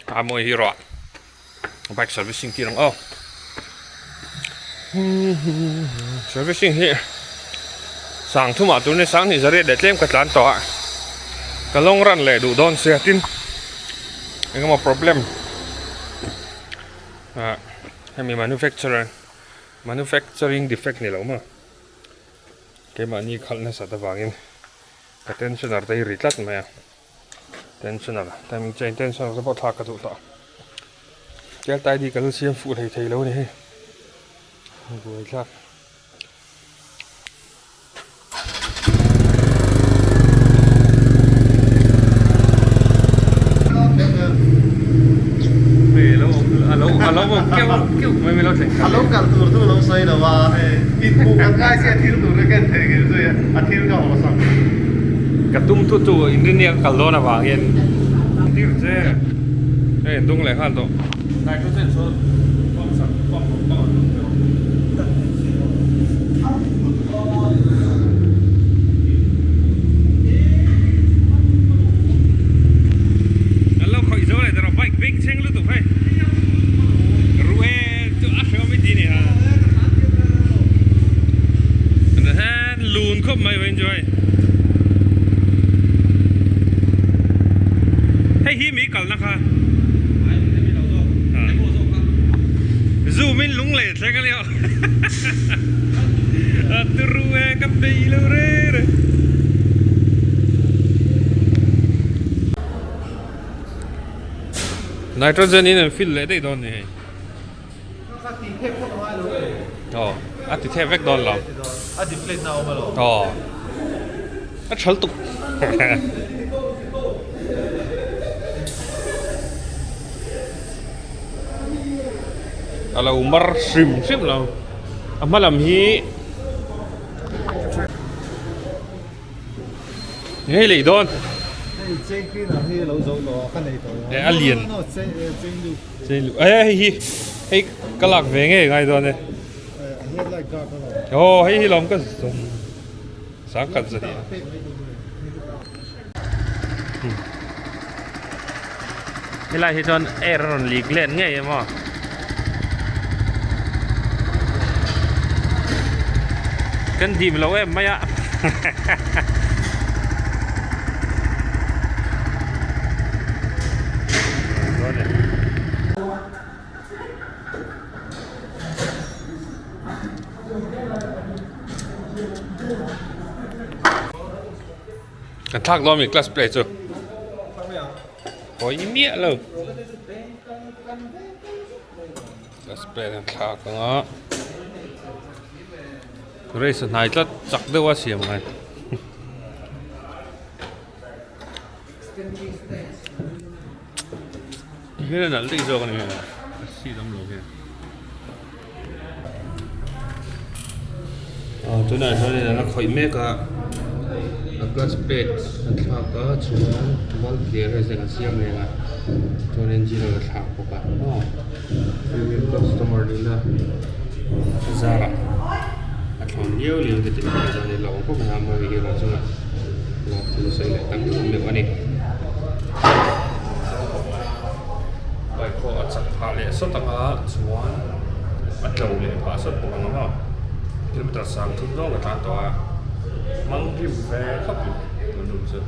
Amo hiro. Bike servicing tirang oh. Servicing here. Sang thu ma tu ne sang ni zare de tlem ka tlan to. Ka long run le du don se tin. Enga mo problem. Hemi manufacturing defect ni lo ma. Ke ma ni khal na sa ta wangin. Ka tensioner dai ritlat ma ya. Tensioner timing chain tensioner sa pot thak ka tu ta. Ke tai di calcium fu thei thei lo ni he. Goi thak. Alo kêu mấy lâu thành alo cả tour tu lâu say là vào in khu cả cái xe thiếu tour cái thế cái rồi à thiếu cái họ sao cả tung thu tu Indonesia cả lô na vàng yên tiêu chứ đây tung lại hoàn tổ này có thể số bom sập bom alo khỏi số này tao bike big thing luôn tụi phải lùn khớp mày vậy rồi hay hi mỹ cẩn lắm ha dù mình lúng lệ thế cái liệu từ ruê cặp đi lâu rồi nitrogen in fill lệ đây đòn này thì theo vết đòn lắm thì plate nào mà lo nó chớl tục là umar sim nào mà làm hi ngay lì đòn alien hi cái lạc về ngay ngay đòn này hay làm cái sáng cẩn gì cái này thì chọn error leak lên ngay mà cần tìm lâu em mấy ạ cái thác đó mình class plate chưa? Có ý nghĩa luôn. Class plate thác đó. Race này rất chắc đâu quá xiêm này. Cái này là lý do cái này. Xí lắm luôn kìa. Chỗ này là nó khỏi mẹ cả. Class plate thác có chúng wall clear hay là xiêm này là cho nên chỉ là thác của bạn nó premium customer đi là ra là còn nhiều liền cái tình trạng này là có phải làm gì là chung là từ xây lại tăng cái việc này bài có chắc phá lệ số tăng á chúng bắt đầu lệ phá số của nó đó thì mình ta sang thúc đó là tan tòa mang kim về khắp luôn đúng chưa